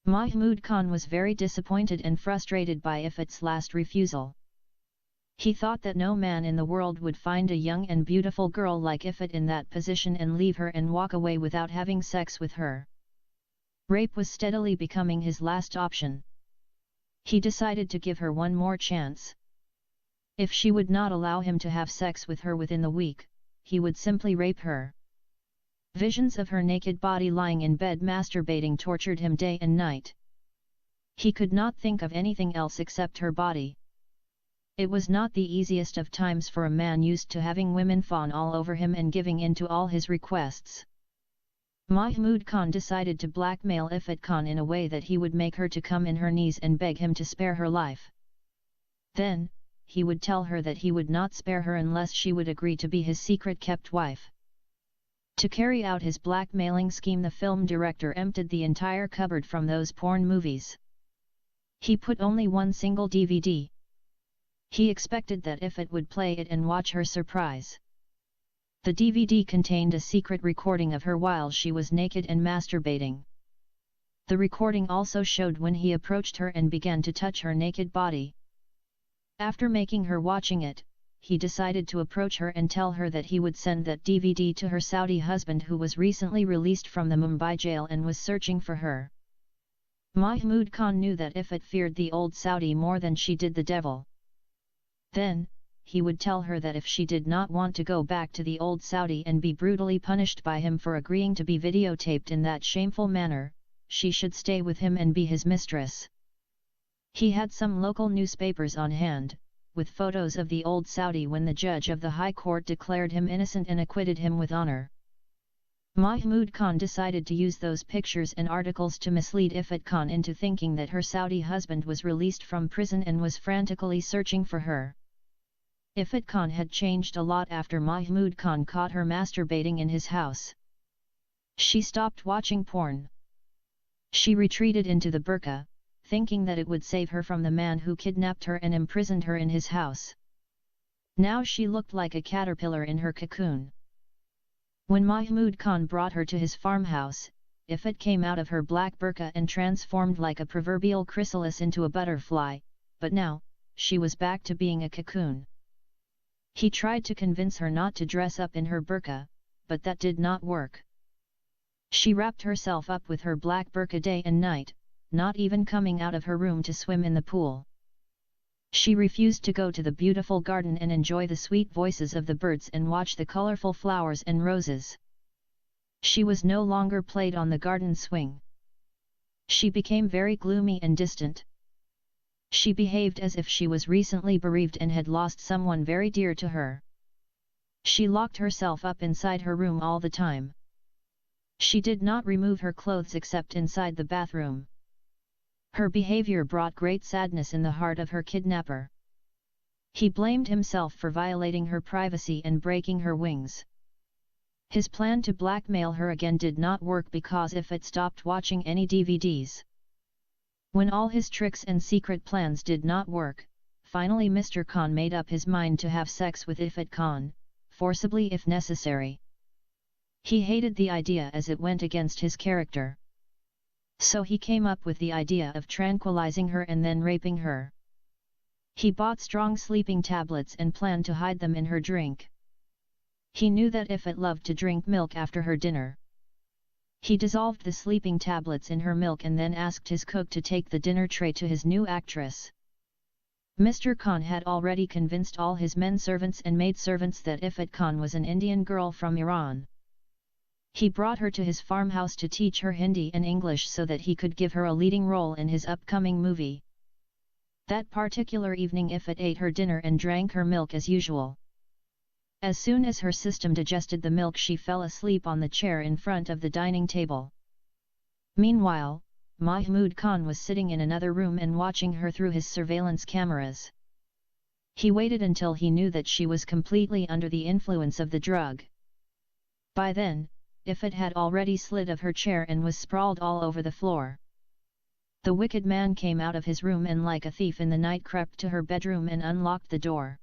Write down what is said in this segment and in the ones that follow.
Mahmud Khan was very disappointed and frustrated by Iffat's last refusal. He thought that no man in the world would find a young and beautiful girl like Iffat in that position and leave her and walk away without having sex with her. Rape was steadily becoming his last option. He decided to give her one more chance. If she would not allow him to have sex with her within the week, he would simply rape her. Visions of her naked body lying in bed masturbating tortured him day and night. He could not think of anything else except her body. It was not the easiest of times for a man used to having women fawn all over him and giving in to all his requests. Mahmud Khan decided to blackmail Iffat Khan in a way that he would make her to come in her knees and beg him to spare her life. Then, he would tell her that he would not spare her unless she would agree to be his secret-kept wife. To carry out his blackmailing scheme, the film director emptied the entire cupboard from those porn movies. He put only one single DVD. He expected that Iffat would play it and watch her surprise. The DVD contained a secret recording of her while she was naked and masturbating. The recording also showed when he approached her and began to touch her naked body. After making her watching it, he decided to approach her and tell her that he would send that DVD to her Saudi husband who was recently released from the Mumbai jail and was searching for her. Mahmud Khan knew that Iffat feared the old Saudi more than she did the devil. Then, he would tell her that if she did not want to go back to the old Saudi and be brutally punished by him for agreeing to be videotaped in that shameful manner, she should stay with him and be his mistress. He had some local newspapers on hand, with photos of the old Saudi when the judge of the High Court declared him innocent and acquitted him with honor. Mahmud Khan decided to use those pictures and articles to mislead Iffat Khan into thinking that her Saudi husband was released from prison and was frantically searching for her. Iffat Khan had changed a lot after Mahmud Khan caught her masturbating in his house. She stopped watching porn. She retreated into the burqa, thinking that it would save her from the man who kidnapped her and imprisoned her in his house. Now she looked like a caterpillar in her cocoon. When Mahmud Khan brought her to his farmhouse, Iffat came out of her black burqa and transformed like a proverbial chrysalis into a butterfly, but now, she was back to being a cocoon. He tried to convince her not to dress up in her burqa, but that did not work. She wrapped herself up with her black burqa day and night, not even coming out of her room to swim in the pool. She refused to go to the beautiful garden and enjoy the sweet voices of the birds and watch the colorful flowers and roses. She was no longer played on the garden swing. She became very gloomy and distant. She behaved as if she was recently bereaved and had lost someone very dear to her. She locked herself up inside her room all the time. She did not remove her clothes except inside the bathroom. Her behavior brought great sadness in the heart of her kidnapper. He blamed himself for violating her privacy and breaking her wings. His plan to blackmail her again did not work because Iffat stopped watching any DVDs. When all his tricks and secret plans did not work, finally Mr. Khan made up his mind to have sex with Iffat Khan, forcibly if necessary. He hated the idea as it went against his character. So he came up with the idea of tranquilizing her and then raping her. He bought strong sleeping tablets and planned to hide them in her drink. He knew that Iffat loved to drink milk after her dinner. He dissolved the sleeping tablets in her milk and then asked his cook to take the dinner tray to his new actress. Mr. Khan had already convinced all his men servants and maidservants that Iffat Khan was an Indian girl from Iran. He brought her to his farmhouse to teach her Hindi and English so that he could give her a leading role in his upcoming movie. That particular evening Iffat ate her dinner and drank her milk as usual. As soon as her system digested the milk, she fell asleep on the chair in front of the dining table. Meanwhile, Mahmud Khan was sitting in another room and watching her through his surveillance cameras. He waited until he knew that she was completely under the influence of the drug. By then, Iffat had already slid of her chair and was sprawled all over the floor. The wicked man came out of his room and like a thief in the night crept to her bedroom and unlocked the door.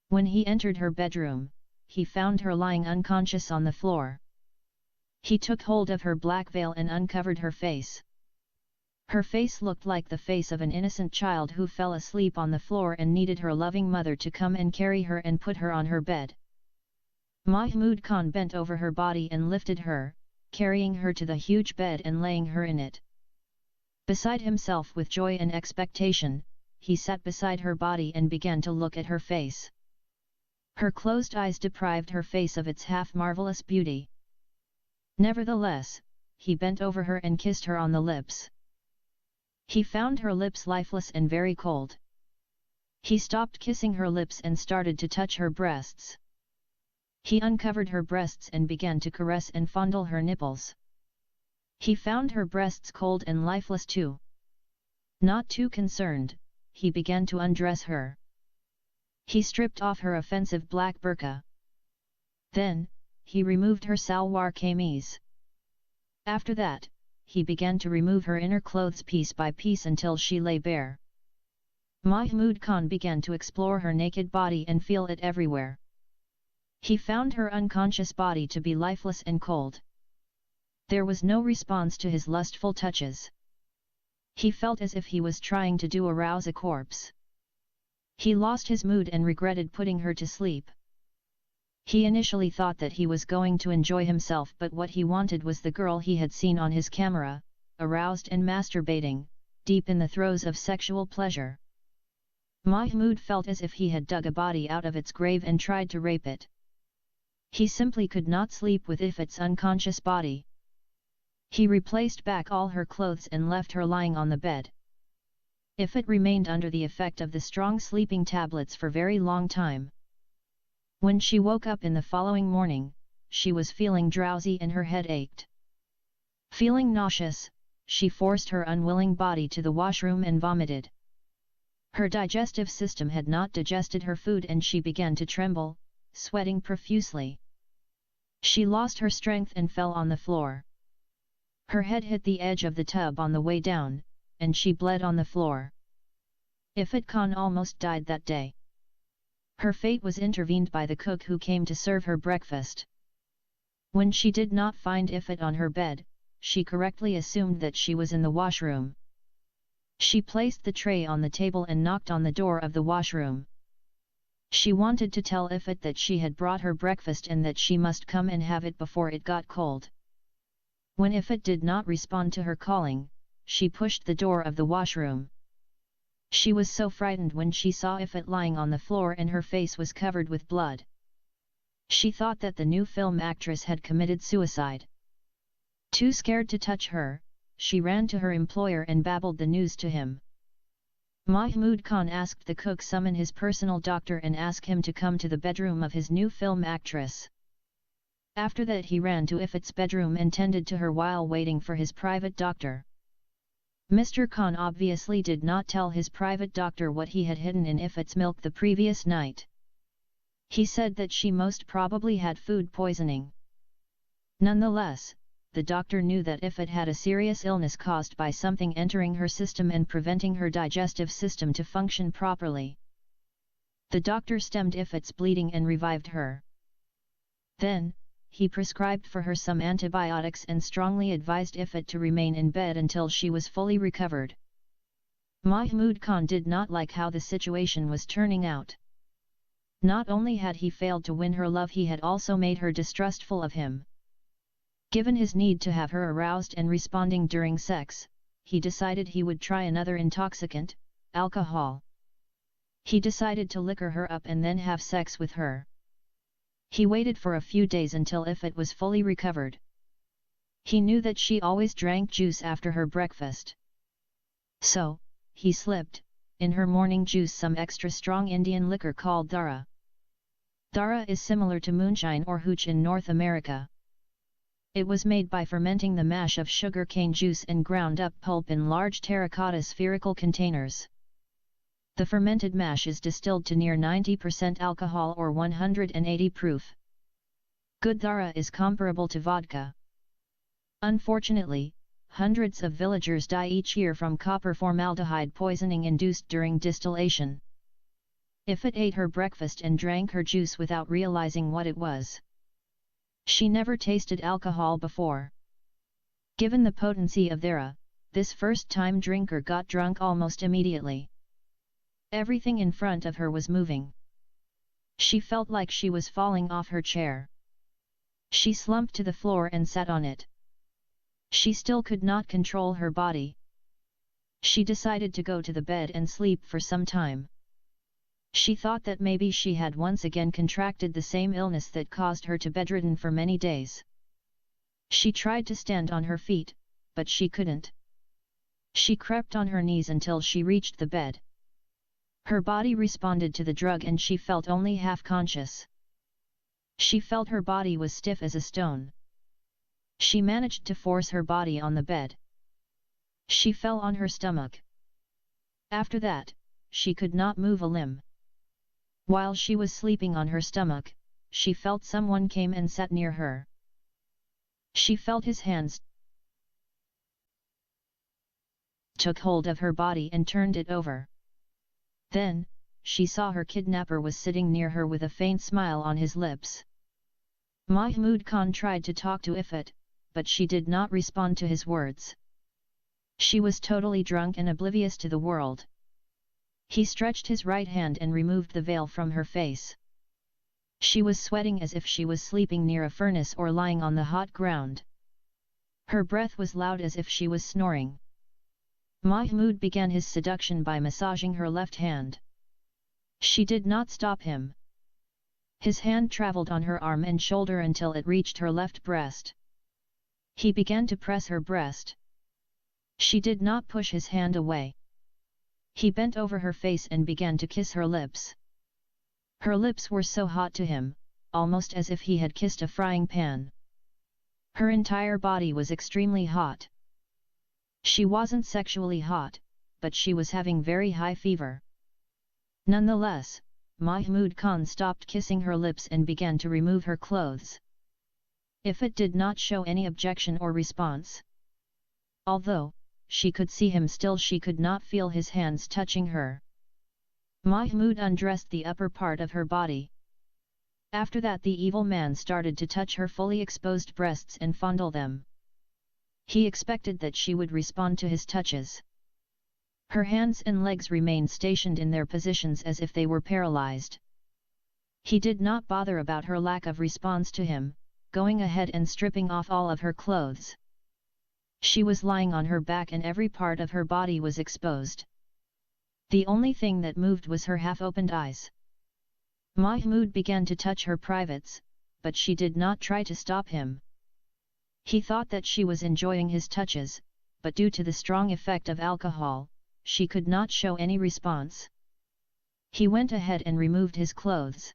When he entered her bedroom, he found her lying unconscious on the floor. He took hold of her black veil and uncovered her face. Her face looked like the face of an innocent child who fell asleep on the floor and needed her loving mother to come and carry her and put her on her bed. Mahmud Khan bent over her body and lifted her, carrying her to the huge bed and laying her in it. Beside himself with joy and expectation, he sat beside her body and began to look at her face. Her closed eyes deprived her face of its half-marvelous beauty. Nevertheless, he bent over her and kissed her on the lips. He found her lips lifeless and very cold. He stopped kissing her lips and started to touch her breasts. He uncovered her breasts and began to caress and fondle her nipples. He found her breasts cold and lifeless too. Not too concerned, he began to undress her. He stripped off her offensive black burqa. Then, he removed her salwar kameez. After that, he began to remove her inner clothes piece by piece until she lay bare. Mahmud Khan began to explore her naked body and feel it everywhere. He found her unconscious body to be lifeless and cold. There was no response to his lustful touches. He felt as if he was trying to arouse a corpse. He lost his mood and regretted putting her to sleep. He initially thought that he was going to enjoy himself, but what he wanted was the girl he had seen on his camera, aroused and masturbating, deep in the throes of sexual pleasure. Mahmud felt as if he had dug a body out of its grave and tried to rape it. He simply could not sleep with Ifit's unconscious body. He replaced back all her clothes and left her lying on the bed. Ifit remained under the effect of the strong sleeping tablets for very long time. When she woke up in the following morning, she was feeling drowsy and her head ached. Feeling nauseous, she forced her unwilling body to the washroom and vomited. Her digestive system had not digested her food and she began to tremble, sweating profusely. She lost her strength and fell on the floor. Her head hit the edge of the tub on the way down, and she bled on the floor. Ifat Khan almost died that day. Her fate was intervened by the cook who came to serve her breakfast. When she did not find Ifat on her bed, she correctly assumed that she was in the washroom. She placed the tray on the table and knocked on the door of the washroom. She wanted to tell Ifat that she had brought her breakfast and that she must come and have it before it got cold. When Ifat did not respond to her calling, she pushed the door of the washroom. She was so frightened when she saw Ifat lying on the floor and her face was covered with blood. She thought that the new film actress had committed suicide. Too scared to touch her, she ran to her employer and babbled the news to him. Mahmud Khan asked the cook summon his personal doctor and ask him to come to the bedroom of his new film actress. After that he ran to Ifat's bedroom and tended to her while waiting for his private doctor. Mr. Khan obviously did not tell his private doctor what he had hidden in Ifat's milk the previous night. He said that she most probably had food poisoning. Nonetheless, the doctor knew that Ifat had a serious illness caused by something entering her system and preventing her digestive system to function properly. The doctor stemmed Ifat's bleeding and revived her. Then, he prescribed for her some antibiotics and strongly advised Ifat to remain in bed until she was fully recovered. Mahmud Khan did not like how the situation was turning out. Not only had he failed to win her love, he had also made her distrustful of him. Given his need to have her aroused and responding during sex, he decided he would try another intoxicant, alcohol. He decided to liquor her up and then have sex with her. He waited for a few days until Ifat was fully recovered. He knew that she always drank juice after her breakfast. So, he slipped, in her morning juice, some extra strong Indian liquor called dara. Dara is similar to moonshine or hooch in North America. It was made by fermenting the mash of sugar cane juice and ground up pulp in large terracotta spherical containers. The fermented mash is distilled to near 90% alcohol or 180 proof. Good dara is comparable to vodka. Unfortunately, hundreds of villagers die each year from copper formaldehyde poisoning induced during distillation. Ifat ate her breakfast and drank her juice without realizing what it was. She never tasted alcohol before. Given the potency of dara, This first-time drinker got drunk almost immediately. Everything in front of her was moving. She felt like she was falling off her chair. She slumped to the floor and sat on it. She still could not control her body. She decided to go to the bed and sleep for some time. She thought that maybe she had once again contracted the same illness that caused her to bedridden for many days. She tried to stand on her feet, but she couldn't. She crept on her knees until she reached the bed. Her body responded to the drug and she felt only half conscious. She felt her body was stiff as a stone. She managed to force her body on the bed. She fell on her stomach. After that, she could not move a limb. While she was sleeping on her stomach, she felt someone came and sat near her. She felt his hands took hold of her body and turned it over. Then, she saw her kidnapper was sitting near her with a faint smile on his lips. Mahmud Khan tried to talk to Ifat, but she did not respond to his words. She was totally drunk and oblivious to the world. He stretched his right hand and removed the veil from her face. She was sweating as if she was sleeping near a furnace or lying on the hot ground. Her breath was loud as if she was snoring. Mahmud began his seduction by massaging her left hand. She did not stop him. His hand traveled on her arm and shoulder until it reached her left breast. He began to press her breast. She did not push his hand away. He bent over her face and began to kiss her lips. Her lips were so hot to him, almost as if he had kissed a frying pan. Her entire body was extremely hot. She wasn't sexually hot, but she was having very high fever. Nonetheless, Mahmud Khan stopped kissing her lips and began to remove her clothes. Ifat did not show any objection or response. Although she could see him still, she could not feel his hands touching her. Mahmud undressed the upper part of her body. After that, the evil man started to touch her fully exposed breasts and fondle them. He expected that she would respond to his touches. Her hands and legs remained stationed in their positions as if they were paralyzed. He did not bother about her lack of response to him, going ahead and stripping off all of her clothes. She was lying on her back and every part of her body was exposed. The only thing that moved was her half-opened eyes. Mahmud began to touch her privates, but she did not try to stop him. He thought that she was enjoying his touches, but due to the strong effect of alcohol, she could not show any response. He went ahead and removed his clothes.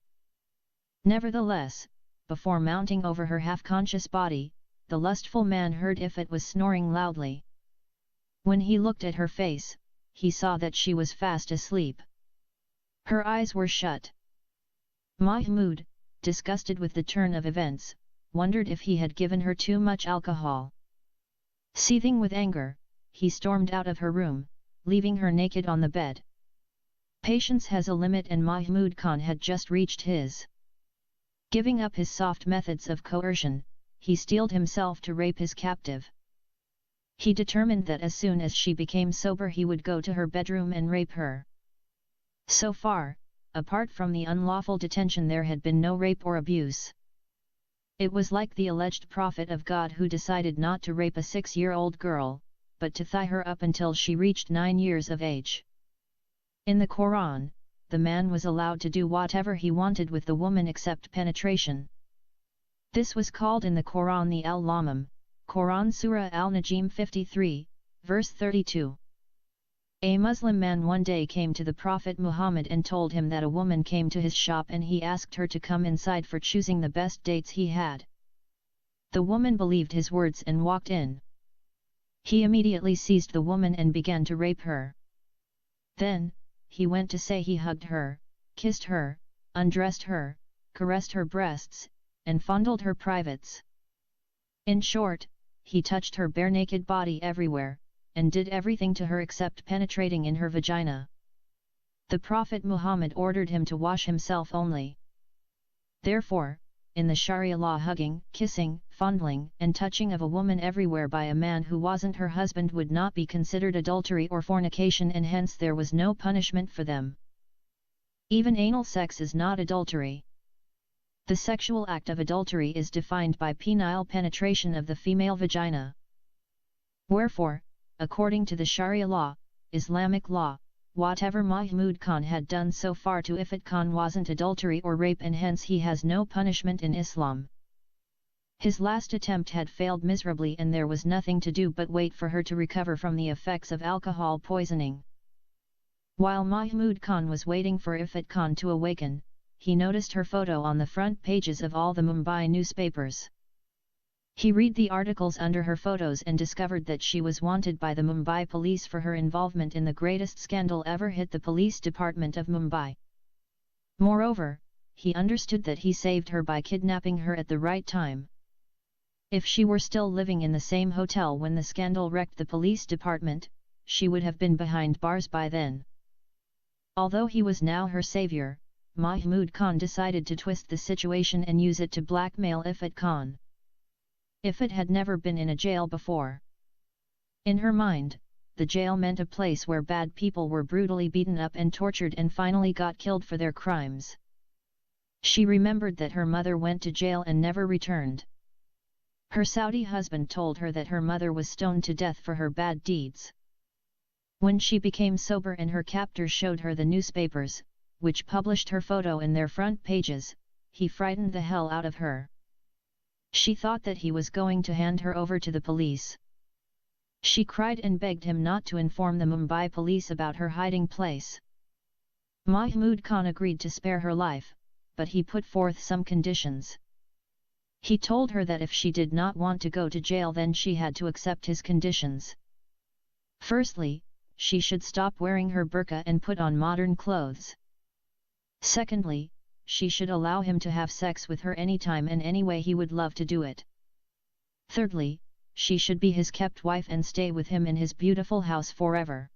Nevertheless, before mounting over her half-conscious body, the lustful man heard Ifat was snoring loudly. When he looked at her face, he saw that she was fast asleep. Her eyes were shut. Mahmud, disgusted with the turn of events, wondered if he had given her too much alcohol. Seething with anger, he stormed out of her room, leaving her naked on the bed. Patience has a limit and Mahmud Khan had just reached his. Giving up his soft methods of coercion, he steeled himself to rape his captive. He determined that as soon as she became sober he would go to her bedroom and rape her. So far, apart from the unlawful detention, there had been no rape or abuse. It was like the alleged prophet of God who decided not to rape a 6-year-old girl, but to tie her up until she reached 9 years of age. In the Quran, the man was allowed to do whatever he wanted with the woman except penetration. This was called in the Quran the Al-Lamam, Quran Surah Al-Najm 53, verse 32. A Muslim man one day came to the Prophet Muhammad and told him that a woman came to his shop and he asked her to come inside for choosing the best dates he had. The woman believed his words and walked in. He immediately seized the woman and began to rape her. Then, he went to say he hugged her, kissed her, undressed her, caressed her breasts, and fondled her privates. In short, he touched her bare naked body everywhere, and did everything to her except penetrating in her vagina. The Prophet Muhammad ordered him to wash himself only. Therefore, in the Sharia law hugging, kissing, fondling, and touching of a woman everywhere by a man who wasn't her husband would not be considered adultery or fornication, and hence there was no punishment for them. Even anal sex is not adultery. The sexual act of adultery is defined by penile penetration of the female vagina. Wherefore, according to the Sharia law, Islamic law, whatever Mahmud Khan had done so far to Ifat Khan wasn't adultery or rape, and hence he has no punishment in Islam. His last attempt had failed miserably, and there was nothing to do but wait for her to recover from the effects of alcohol poisoning. While Mahmud Khan was waiting for Ifat Khan to awaken, he noticed her photo on the front pages of all the Mumbai newspapers. He read the articles under her photos and discovered that she was wanted by the Mumbai police for her involvement in the greatest scandal ever hit the police department of Mumbai. Moreover, he understood that he saved her by kidnapping her at the right time. If she were still living in the same hotel when the scandal wrecked the police department, she would have been behind bars by then. Although he was now her savior, Mahmud Khan decided to twist the situation and use it to blackmail Ifat Khan. Ifat had never been in a jail before. In her mind, the jail meant a place where bad people were brutally beaten up and tortured and finally got killed for their crimes. She remembered that her mother went to jail and never returned. Her Saudi husband told her that her mother was stoned to death for her bad deeds. When she became sober and her captors showed her the newspapers, which published her photo in their front pages, he frightened the hell out of her. She thought that he was going to hand her over to the police. She cried and begged him not to inform the Mumbai police about her hiding place. Mahmud Khan agreed to spare her life, but he put forth some conditions. He told her that if she did not want to go to jail, then she had to accept his conditions. Firstly, she should stop wearing her burqa and put on modern clothes. Secondly, she should allow him to have sex with her anytime and any way he would love to do it. Thirdly, she should be his kept wife and stay with him in his beautiful house forever.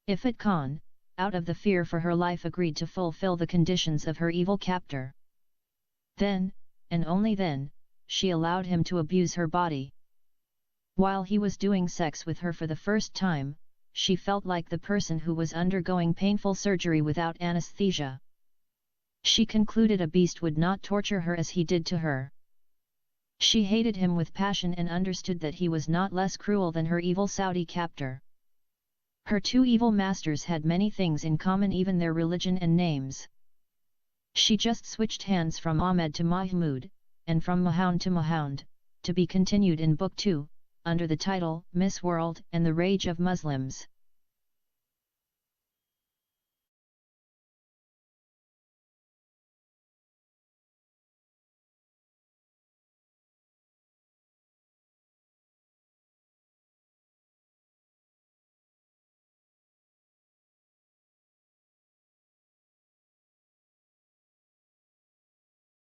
Ifat Khan, out of the fear for her life, agreed to fulfill the conditions of her evil captor. Then, and only then, she allowed him to abuse her body. While he was doing sex with her for the first time, she felt like the person who was undergoing painful surgery without anesthesia. She concluded a beast would not torture her as he did to her. She hated him with passion and understood that he was not less cruel than her evil Saudi captor. Her two evil masters had many things in common, even their religion and names. She just switched hands from Ahmed to Mahmud, and from Mahound to Mahound, to be continued in Book 2, under the title Miss World and the Rage of Muslims.